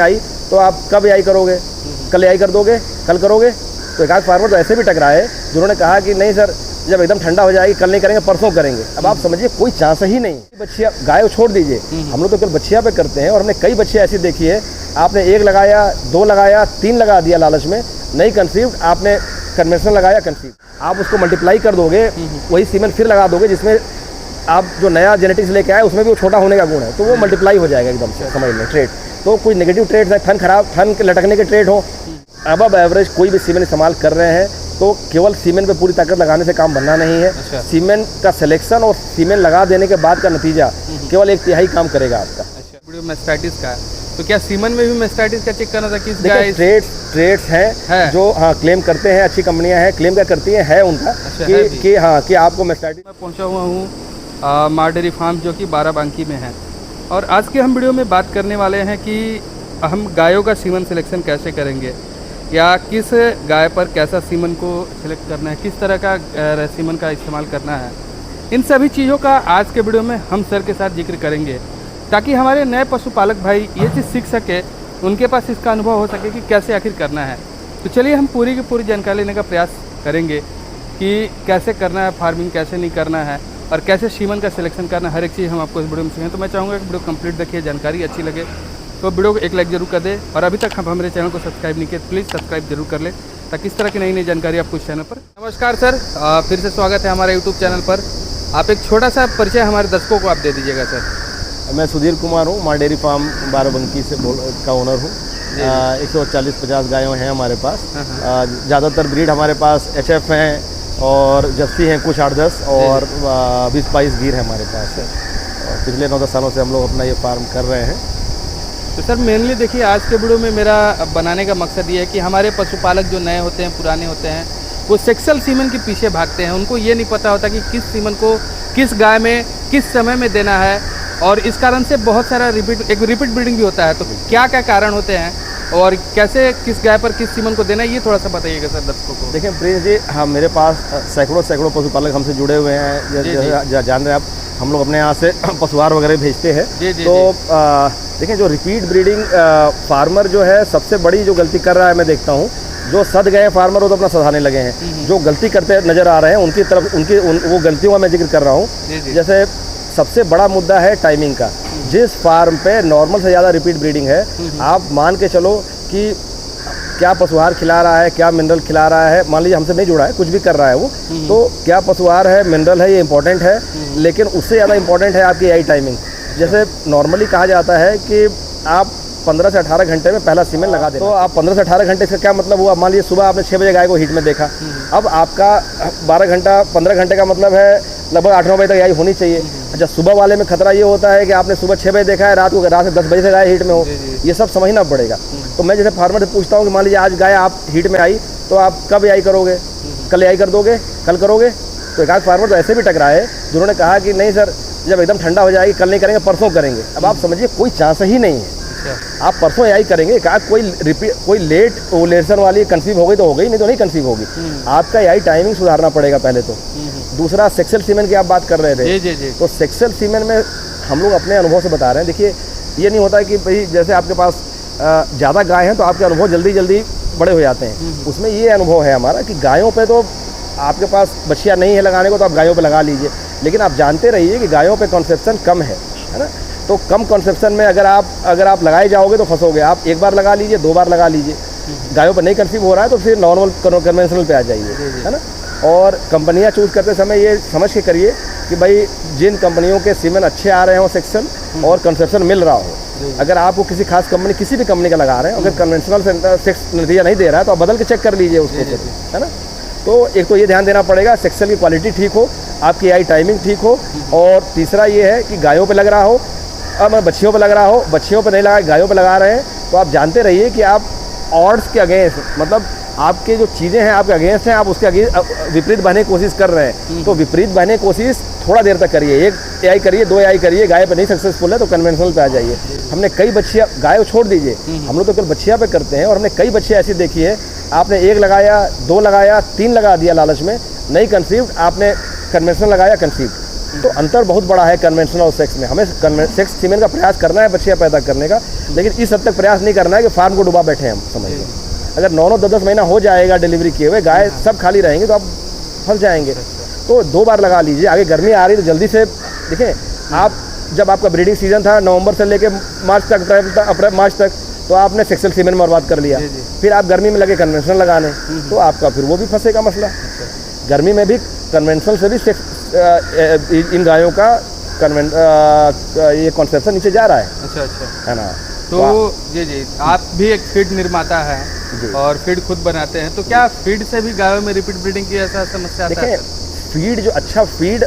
आई तो आप कब एआई करोगे, कल एआई कर दोगे, कल करोगे। तो एक आध फार्मर तो ऐसे भी टकरा है जिन्होंने कहा कि नहीं सर जब एकदम ठंडा हो जाएगी कल नहीं करेंगे परसों करेंगे। अब आप समझिए कोई चांस ही नहीं। बच्चियाँ गाय छोड़ दीजिए, हम लोग तो केवल बच्चियाँ पे करते हैं और हमने कई बच्चियाँ ऐसी देखी है, आपने एक लगाया, दो लगाया, तीन लगा दिया लालच में, नहीं कंसीव्ड, आपने कन्वेंशनल लगाया कंसीव, आप उसको मल्टीप्लाई कर दोगे, वही सीमेंट फिर लगा दोगे जिसमें आप जो नया जेनेटिक्स लेके आए उसमें भी वो छोटा होने का गुण है, तो वो मल्टीप्लाई हो जाएगा एकदम से। समझ लें ट्रेड तो कोई नेगेटिव ट्रेड है, थन खराब, थन लटकने के ट्रेड हो, अब एवरेज कोई भी सीमेंट इस्तेमाल कर रहे हैं तो केवल सीमेंट पे पूरी ताकत लगाने से काम बनना नहीं है। अच्छा। सीमेंट का सिलेक्शन और सीमेंट लगा देने के बाद का नतीजा केवल 1/3 काम करेगा आपका। अच्छा, वीडियो मेस्टाइटिस का है तो क्या सीमन में भी मेस्टाइटिस का चेक करना था? किस देखिए ट्रेड्स हैं जो क्लेम करते हैं, अच्छी कंपनियां हैं, क्लेम क्या करती हैं, है उनका। अच्छा, कि आपको मेस्टाइटिस। मैं पहुंचा हुआ हूँ मार डेयरी फार्म जो कि बाराबंकी में है, और आज के हम वीडियो में बात करने वाले हैं कि हम गायों का सीमन सिलेक्शन कैसे करेंगे, या किस गाय पर कैसा सीमन को सिलेक्ट करना है, किस तरह का सीमन का इस्तेमाल करना है। इन सभी चीज़ों का आज के वीडियो में हम सर के साथ जिक्र करेंगे ताकि हमारे नए पशुपालक भाई ये चीज़ सीख सके, उनके पास इसका अनुभव हो सके कि कैसे आखिर करना है। तो चलिए हम पूरी की पूरी जानकारी लेने का प्रयास करेंगे कि कैसे करना है फार्मिंग, कैसे नहीं करना है, और कैसे सीमन का सिलेक्शन करना है। हर एक चीज़ हम आपको इस वीडियो में सीखें। तो मैं चाहूँगा कि वीडियो कंप्लीट देखिए, जानकारी अच्छी लगे तो वीडियो को एक लाइक जरूर कर दे, और अभी तक आप हमारे चैनल को सब्सक्राइब नहीं किए प्लीज़ सब्सक्राइब जरूर कर ले ताकि इस तरह की नई नई जानकारी आपको इस चैनल पर। नमस्कार सर, फिर से स्वागत है हमारे यूट्यूब चैनल पर। आप एक छोटा सा परिचय हमारे दर्शकों को आप दे दीजिएगा सर। मैं सुधीर कुमार हूँ, मार डेयरी फार्म बाराबंकी से का ओनर हूँ। 140-50 गायों हैं हमारे पास। ज़्यादातर ब्रीड हमारे पास HF हैं और जर्सी हैं कुछ 8-10, और 20-22 गिर है हमारे पास है। और पिछले 9-10 सालों से हम लोग अपना ये फार्म कर रहे हैं। तो सर मेनली देखिए आज के वीडियो में मेरा बनाने का मकसद ये है कि हमारे पशुपालक जो नए होते हैं, पुराने होते हैं, वो सेक्सुअल सीमन के पीछे भागते हैं। उनको ये नहीं पता होता कि किस सीमन को किस गाय में किस समय में देना है, और इस कारण से बहुत सारा रिपीट ब्रीडिंग भी होता है। तो क्या क्या कारण होते हैं और कैसे किस गाय पर किस सीमन को देना है, ये थोड़ा सा बताइएगा सर दर्शकों को। देखिए प्रिंस जी, हम मेरे पास सैकड़ों पशुपालक हमसे जुड़े हुए हैं। जान रहे हैं आप, हम लोग अपने यहाँ से पशुहार वगैरह भेजते हैं। तो देखिए जो रिपीट ब्रीडिंग फार्मर जो है सबसे बड़ी जो गलती कर रहा है, मैं देखता हूँ जो सद गए फार्मर वो तो अपना सधाने लगे हैं। जो गलती करते नज़र आ रहे हैं उनकी तरफ वो गलतियों का मैं जिक्र कर रहा हूँ। जैसे सबसे बड़ा मुद्दा है टाइमिंग का। जिस फार्म पे नॉर्मल से ज़्यादा रिपीट ब्रीडिंग है, आप मान के चलो कि क्या पशुहार खिला रहा है, क्या मिनरल खिला रहा है, मान लीजिए हमसे नहीं जुड़ा है, कुछ भी कर रहा है वो, तो क्या पशुहार है, मिनरल है, ये इंपॉर्टेंट है। लेकिन उससे ज़्यादा इंपॉर्टेंट है आपकी एआई टाइमिंग। जैसे नॉर्मली कहा जाता है कि आप 15 से 18 घंटे में पहला सीमेंट लगा दें। तो आप 15 से 18 घंटे, इसका क्या मतलब हुआ? मान लीजिए सुबह आपने 6 बजे गाय को हीट में देखा, अब आपका 12 घंटा 15 घंटे का मतलब है लगभग 8-9 बजे तक गाय होनी चाहिए। अच्छा, सुबह वाले में खतरा ये होता है कि आपने सुबह 6 बजे देखा है, रात से 10 बजे से गाय हीट में हो, ये सब समझना पड़ेगा। तो मैं जैसे फार्मर से पूछता हूँ कि मान लीजिए आज गाय आप हीट में आई तो आप कब एआई करोगे, कल एआई कर दोगे, कल करोगे। तो एक आध फार्मर तो ऐसे भी टकरा है जिन्होंने कहा कि नहीं सर जब एकदम ठंडा हो जाएगी कल नहीं करेंगे परसों करेंगे। अब आप समझिए कोई चांस ही नहीं है। आप परसों एआई करेंगे, कहा कोई लेट ओवुलेशन वाली कंसीव हो गई तो हो गई, नहीं तो नहीं कंसीव होगी। आपका एआई टाइमिंग सुधारना पड़ेगा पहले तो। दूसरा सेक्सुअल सीमेन की आप बात कर रहे थे। जी। तो सेक्सुअल सीमेन में हम लोग अपने अनुभव से बता रहे हैं। देखिए ये नहीं होता कि भाई जैसे आपके पास ज़्यादा गाय हैं तो आपके अनुभव जल्दी बड़े हो जाते हैं। उसमें ये अनुभव है हमारा कि गायों पे तो आपके पास बच्चियाँ नहीं है लगाने को तो आप गायों पे लगा लीजिए, लेकिन आप जानते रहिए कि गायों पे कॉन्सेप्शन कम है ना। तो कम कॉन्सेप्शन में अगर आप लगाए जाओगे तो फंसोगे। आप एक बार लगा लीजिए, 2 बार लगा लीजिए, गायों पर नहीं कंसीव हो रहा है तो फिर नॉर्मल कन्वेंशनल पे आ जाइए, है ना। और कंपनियां चूज़ करते समय ये समझ के करिए कि भाई जिन कंपनियों के सीमेन अच्छे आ रहे हो सेक्शन और कंसेप्शन मिल रहा हो। अगर आपको किसी खास कंपनी किसी भी कंपनी का लगा रहे हैं, अगर कन्वेंशनल सेक्स नतीजा नहीं दे रहा है तो आप बदल के चेक कर लीजिए उसको, है ना। तो एक तो ये ध्यान देना पड़ेगा सेक्शन की क्वालिटी ठीक हो, आपकी एआई टाइमिंग ठीक हो, और तीसरा ये है कि गायों पर लग रहा हो, अब बच्चियों पर लग रहा हो, बच्चियों पर नहीं लगा, गायों पर लगा रहे हैं तो आप जानते रहिए कि आप ऑड्स के अगेंस्ट, मतलब आपके जो चीज़ें हैं आपके अगेंस्ट हैं, आप उसके विपरीत बहने की कोशिश कर रहे हैं। तो विपरीत बहने की कोशिश थोड़ा देर तक करिए, 1 एआई करिए, 2 एआई करिए, गाय पे नहीं सक्सेसफुल है तो कन्वेंशनल पे आ जाइए। हमने कई बच्चियाँ, गाय छोड़ दीजिए, हम लोग तो केवल बच्चियाँ पे करते हैं, और हमने कई बच्चियाँ ऐसी देखी है, आपने 1 लगाया, 2 लगाया, 3 लगा दिया लालच में, नहीं कंसीव्ड, आपने कन्वेंशनल लगाया कंसीव्ड। तो अंतर बहुत बड़ा है कन्वेंशनल और सेक्स में। हमें सेक्स सीमेन का प्रयास करना है बच्चियाँ पैदा करने का, लेकिन इस हद तक प्रयास नहीं करना है कि फार्म को डुबा बैठे हम, समझिए। अगर 9-9, 10-10 महीना हो जाएगा डिलीवरी किए हुए, गाय सब खाली रहेंगे तो आप फंस जाएंगे। तो 2 बार लगा लीजिए। आगे गर्मी आ रही तो जल्दी से देखें आप, जब आपका ब्रीडिंग सीजन था नवंबर से लेके मार्च तक, अप्रैल मार्च तक, तो आपने सेक्सुअल सीमेन में बर्बाद कर लिया। फिर आप गर्मी में लगे कन्वेंशनल लगाने, तो आपका फिर वो भी फंसेगा मसला। गर्मी में भी कन्वेंशनल से भी इन गायों का ये कॉन्सेप्शन नीचे जा रहा है। अच्छा है ना। तो जी आप भी एक फीड निर्माता है और फीड खुद बनाते हैं, तो क्या फीड से भी गायों में रिपीट ब्रीडिंग की ऐसा समस्या आता है? फीड जो अच्छा फीड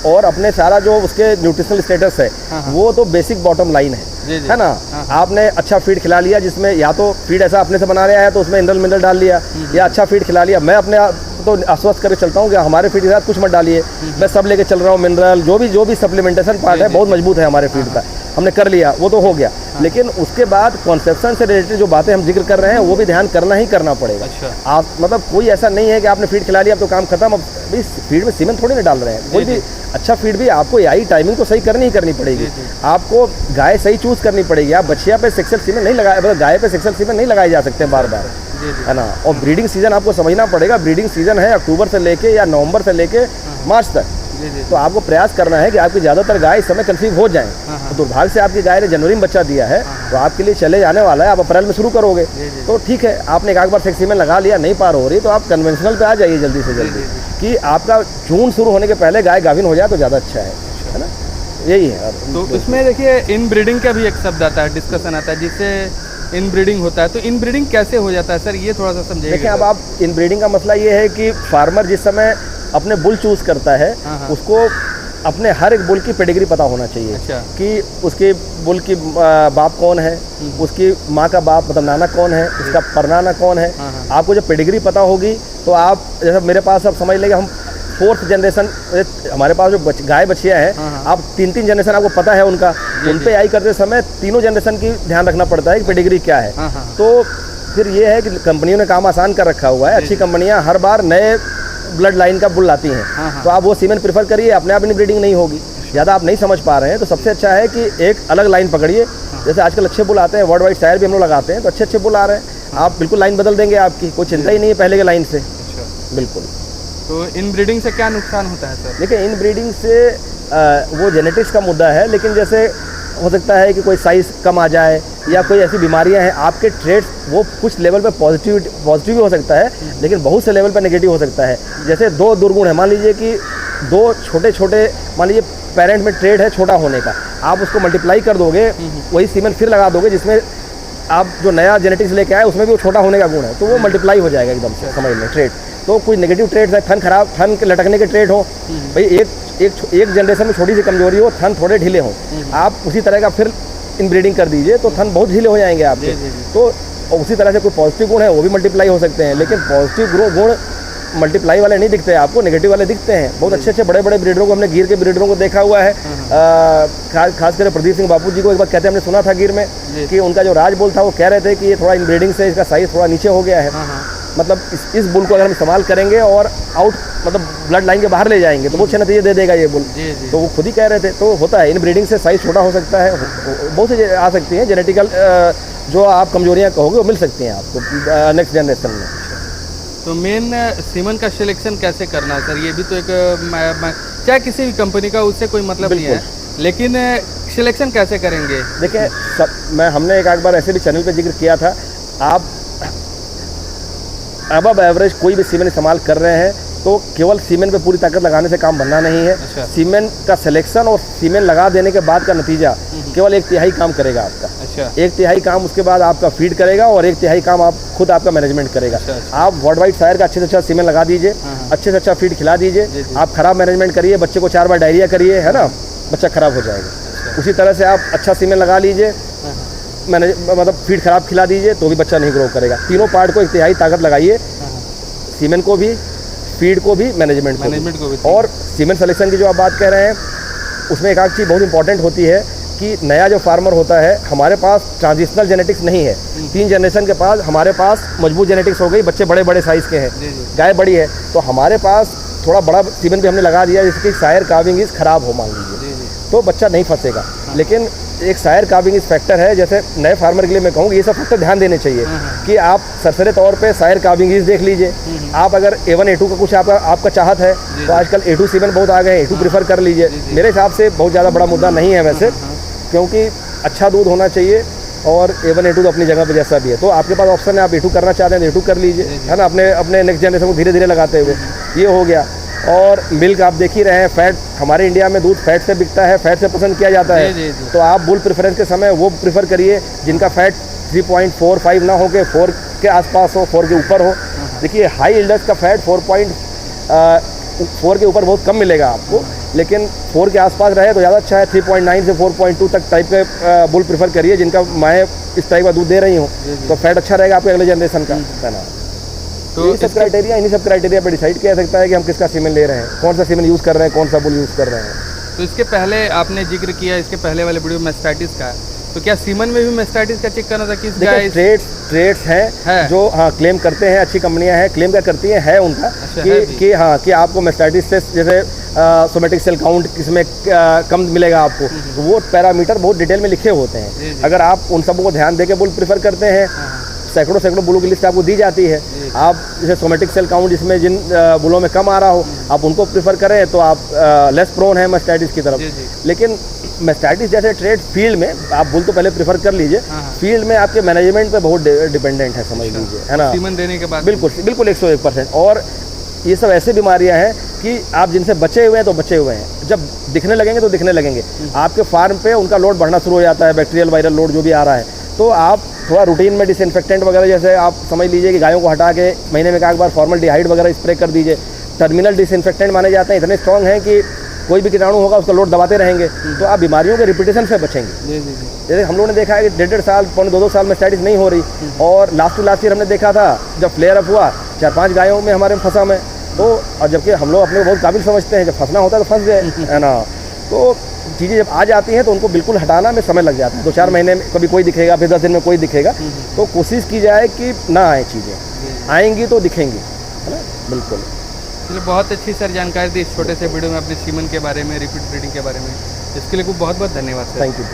और अपने सारा जो उसके न्यूट्रिशनल स्टेटस है, वो तो बेसिक बॉटम लाइन है ना। आपने अच्छा फीड खिला लिया, जिसमें या तो फीड ऐसा अपने से बना रहा है तो उसमें मिनरल डाल लिया, या अच्छा फीड खिला लिया। मैं अपने तो आश्वस्त करके चलता हूँ कि हमारे फीड के साथ कुछ मत डालिए, मैं सब लेके चल रहा हूँ। मिनरल जो भी सप्लीमेंटेशन पार्ट है बहुत मजबूत है हमारे फीड का, हमने कर लिया, वो तो हो गया। लेकिन उसके बाद कॉन्सेप्शन से रिलेटेड जो बातें हम जिक्र कर रहे हैं वो भी ध्यान करना ही करना पड़ेगा। आप मतलब कोई ऐसा नहीं है कि आपने फीड खिला लिया अब तो काम खत्म, अब भाई फीड में सीमेन थोड़ी ना डाल रहे हैं। कोई भी अच्छा फीड भी आपको यही टाइमिंग तो सही करनी ही करनी पड़ेगी। आपको गाय सही चूज करनी पड़ेगी। आप बछिया पे सेक्सुअल सीमेन नहीं लगाए, मतलब गाय पे सेक्सुअल सीमेन नहीं लगाए जा सकते बार बार, है ना। और ब्रीडिंग सीजन आपको समझना पड़ेगा। ब्रीडिंग सीजन है अक्टूबर से लेके या नवंबर से लेके मार्च तक। तो आपको प्रयास करना है कि आपकी ज़्यादातर गाय इस समय कंसीव हो जाएं। तो दुर्भाग्य से आपकी गाय ने जनवरी में बच्चा दिया है, तो आपके लिए चले जाने वाला है, आप अप्रैल में शुरू करोगे। तो ठीक है, आपने एक बार सेक्स सीमेन लगा लिया, नहीं पार हो रही, तो आप कन्वेंशनल पे आ जाइए जल्दी से जल्दी, कि आपका जून शुरू होने के पहले गाय गाभिन हो जाए तो ज़्यादा अच्छा है ना। यही है। तो इसमें देखिए इन ब्रीडिंग का भी एक शब्द आता है, डिस्कशन आता है, जिससे इन ब्रीडिंग होता है। तो इन ब्रीडिंग कैसे हो जाता है सर, ये थोड़ा सा समझिए। देखिए, अब आप इन ब्रीडिंग का मसला ये है कि फार्मर जिस समय अपने बुल चूज करता है, उसको अपने हर एक बुल की पेडिग्री पता होना चाहिए। कि उसके बुल की बाप कौन है, उसकी माँ का बाप मतलब नाना कौन है, उसका परनाना कौन है। आपको जब पेडिग्री पता होगी तो आप, जैसे मेरे पास अब समझ लेंगे हम 4th जनरेशन, हमारे पास जो गाय बछिया है, आप 3 जनरेशन आपको पता है उनका, उन पे आई करते समय तीनों जनरेशन की ध्यान रखना पड़ता है कि पेडिग्री क्या है। तो फिर ये है कि कंपनियों ने काम आसान कर रखा हुआ है। अच्छी कंपनियां हर बार नए ब्लड लाइन का बुल लाती हैं, तो आप वो सीमेन प्रेफर करिए, अपने आप ब्रीडिंग नहीं होगी। ज़्यादा आप नहीं समझ पा रहे हैं तो सबसे अच्छा है कि एक अलग लाइन पकड़िए। जैसे आजकल अच्छे बुल आते हैं, वर्ल्ड वाइड शायर भी हम लोग लगाते हैं, तो अच्छे बुल आ रहे हैं, आप बिल्कुल लाइन बदल देंगे, आपकी कोई चिंता ही नहीं है पहले के लाइन से। बिल्कुल। तो इन ब्रीडिंग से क्या नुकसान होता है सर? देखिए, इन ब्रीडिंग से वो जेनेटिक्स का मुद्दा है, लेकिन जैसे हो सकता है कि कोई साइज़ कम आ जाए या कोई ऐसी बीमारियां हैं, आपके ट्रेड्स वो कुछ लेवल पे पॉजिटिव भी हो सकता है, लेकिन बहुत से लेवल पे नेगेटिव हो सकता है। जैसे 2 दुर्गुण है, मान लीजिए कि 2 छोटे मान लीजिए पेरेंट में ट्रेड है छोटा होने का, आप उसको मल्टीप्लाई कर दोगे, वही सीमेन फिर लगा दोगे जिसमें आप जो नया जेनेटिक्स लेके आए उसमें भी वो छोटा होने का गुण है, तो वो मल्टीप्लाई हो जाएगा एकदम से, समझ लें ट्रेड। तो कोई नेगेटिव ट्रेड्स है, थन खराब, थन के लटकने के ट्रेड हो, भाई एक जनरेशन में छोटी सी कमजोरी हो, थन थोड़े ढीले हो, आप उसी तरह का फिर इनब्रीडिंग कर दीजिए तो थन बहुत ढीले हो जाएंगे आपके। तो उसी तरह से कोई पॉजिटिव गुण है वो भी मल्टीप्लाई हो सकते हैं, लेकिन पॉजिटिव गुण मल्टीप्लाई वाले नहीं दिखते आपको, नेगेटिव वाले दिखते हैं। बहुत अच्छे बड़े ब्रीडरों को, हमने गिर के ब्रीडरों को देखा हुआ है। खासकर प्रदीप सिंह बापू जी को एक बार कहते हमने सुना था गिर में कि उनका जो राज बुल था, वो कह रहे थे कि ये थोड़ा इनब्रीडिंग से इसका साइज थोड़ा नीचे हो गया है। मतलब इस बुल को अगर हम इस्तेमाल करेंगे और आउट मतलब ब्लड लाइन के बाहर ले जाएंगे तो वो अच्छे नतीजे दे देगा ये बुल। तो वो खुद ही कह रहे थे। तो होता है, इन ब्रीडिंग से साइज छोटा हो सकता है, बहुत सी आ सकती हैं जेनेटिकल, जो आप कमजोरियाँ कहोगे वो मिल सकती हैं आपको नेक्स्ट जनरेशन में। तो मेन सीमन का सिलेक्शन कैसे करना है सर, ये भी तो एक चाहे किसी भी कंपनी का उससे कोई मतलब नहीं है, लेकिन सिलेक्शन कैसे करेंगे? देखिए, हमने एक बार ऐसे भी चैनल पे जिक्र किया था, आप अबव एवरेज कोई भी सीमेन इस्तेमाल कर रहे हैं तो केवल सीमेन पे पूरी ताकत लगाने से काम बनना नहीं है। अच्छा। सीमेन का सिलेक्शन और सीमेन लगा देने के बाद का नतीजा केवल 1/3 काम करेगा आपका। अच्छा। 1/3 काम उसके बाद आपका फीड करेगा और 1/3 काम आप खुद आपका मैनेजमेंट करेगा। अच्छा। आप वर्ल्ड वाइड शायर का अच्छे से अच्छा सीमेन लगा दीजिए, अच्छे से अच्छा फीड खिला दीजिए, आप खराब मैनेजमेंट करिए, बच्चे को 4 बार डायरिया करिए, है ना, बच्चा खराब हो जाएगा। उसी तरह से आप अच्छा सीमेन लगा लीजिए, मतलब फीड खराब खिला दीजिए तो भी बच्चा नहीं ग्रो करेगा। तीनों पार्ट को 1/3 ताकत लगाइए, सीमेन को भी, फीड को भी, मैनेजमेंट को भी। और सीमेन सिलेक्शन की जो आप बात कह रहे हैं उसमें एक चीज़ बहुत इंपॉर्टेंट होती है कि नया जो फार्मर होता है, हमारे पास ट्रांजिशनल जेनेटिक्स नहीं है। 3 जनरेशन के पास हमारे पास मजबूत जेनेटिक्स हो गई, बच्चे बड़े साइज़ के हैं, गाय बड़ी है, तो हमारे पास थोड़ा बड़ा सीमन भी हमने लगा दिया, जिसकी सायर कार्विंग इज खराब हो मान लीजिए, तो बच्चा नहीं फंसेगा। लेकिन एक सायर कार्विंग इस फैक्टर है, जैसे नए फार्मर के लिए मैं कहूँगी ये सब फैक्टर ध्यान देने चाहिए कि आप सरसरे तौर पे सायर कार्विंग इज देख लीजिए। आप अगर A1 A2 का कुछ आपका चाहत है तो आजकल A2 सीमन बहुत आ गए हैं, A2 प्रीफर कर लीजिए। मेरे हिसाब से बहुत ज़्यादा बड़ा मुद्दा नहीं है वैसे, क्योंकि अच्छा दूध होना चाहिए और A1 A2 तो अपनी जगह पे जैसा भी है। तो आपके पास ऑप्शन है, आप A2 करना चाहते हैं तो A2 कर लीजिए, है ना, अपने नेक्स्ट जनरेशन को धीरे धीरे लगाते हुए। ये हो गया। और मिल्क आप देख ही रहे हैं, फैट हमारे इंडिया में दूध फैट से बिकता है, फैट से पसंद किया जाता है। तो आप बुल प्रेफरेंस के समय वो प्रेफर करिए जिनका फैट 3.45 ना हो के 4 के आसपास हो, 4 के ऊपर हो। देखिए हाई इल्डर्स का फैट 4 के ऊपर बहुत कम मिलेगा आपको, लेकिन 4 के आसपास रहे तो ज़्यादा अच्छा है। 3.9 से 4.2 तक टाइप के बुल प्रेफर करिए जिनका माएँ इस टाइप का दूध दे रही हूँ, तो फैट अच्छा रहेगा आपके अगले जनरेशन का, है ना। तो इन्हीं सब क्राइटेरिया पे डिसाइड किया सकता है कि हम किसका सीमेन ले रहे हैं, कौन सा सीमेन यूज़ कर रहे हैं, कौन सा बुल यूज़ कर रहे हैं। तो इसके पहले आपने जिक्र किया, इसके पहले वाले वीडियो में मैस्टाइटिस का है, तो क्या सीमन में भी मैस्टाइटिस का चेक करना था कि ट्रेड्स हैं जो हाँ क्लेम करते हैं, अच्छी कंपनियां हैं क्लेम क्या करती हैं, है उनका कि आपको मैस्टाइटिस से जैसे सोमेटिक सेल काउंट किसमें कम मिलेगा आपको, तो वो पैरामीटर बहुत डिटेल में लिखे होते हैं। अगर आप उन सबको ध्यान देके बुल प्रीफर करते हैं, सैकड़ों बुलों की लिस्ट आपको दी जाती है। आप जैसे सोमेटिक सेल काउंट जिसमें जिन बुलों में कम आ रहा हो आप उनको प्रीफर करें तो आप लेस प्रोन है मैस्टाइटिस की तरफ। लेकिन मैस्टाइटिस जैसे ट्रेड फील्ड में आप बुल तो पहले प्रीफर कर लीजिए, फील्ड में आपके मैनेजमेंट पे बहुत डिपेंडेंट है, समझ लीजिए, है ना। सीमन देने के बाद बिल्कुल 101%। और ये सब ऐसे बीमारियां हैं कि आप जिनसे बचे हुए हैं तो बचे हुए हैं, जब दिखने लगेंगे तो दिखने लगेंगे। आपके फार्म पे उनका लोड बढ़ना शुरू हो जाता है, बैक्टीरियल वायरल लोड जो भी आ रहा है, तो आप थोड़ा रूटीन में डिसइंफेक्टेंट वगैरह, जैसे आप समझ लीजिए कि गायों को हटा के महीने में एक बार फॉर्मल्डिहाइड वगैरह स्प्रे कर दीजिए। टर्मिनल डिसइंफेक्टेंट माने जाते हैं, इतने स्ट्रॉन्ग हैं कि कोई भी कीटाणु होगा उसका लोड दबाते रहेंगे, तो आप बीमारियों के रिपीटेशन से बचेंगे। जैसे हम लोगों ने देखा है कि 1.5 साल 2.5 साल मैस्टाइटिस नहीं हो रही, और लास्ट ईयर हमने देखा था जब फ्लेयर अप हुआ 4-5 गायों में हमारे फंसा में, तो और जबकि हम लोग अपने बहुत काबिल समझते हैं, जब फंसना होता है तो फंस गए, है ना। तो चीज़ें जब आ जाती हैं तो उनको बिल्कुल हटाना में समय लग जाता है। 2-4 महीने में कभी कोई दिखेगा, फिर 10 दिन में कोई दिखेगा, तो कोशिश की जाए कि ना आए चीज़ें, आएंगी तो दिखेंगी, है ना। बिल्कुल। चलिए, बहुत अच्छी सर जानकारी दी इस छोटे से वीडियो में अपने सीमन के बारे में, रिपीट ब्रीडिंग के बारे में। इसके लिए बहुत बहुत धन्यवाद सर। Thank you.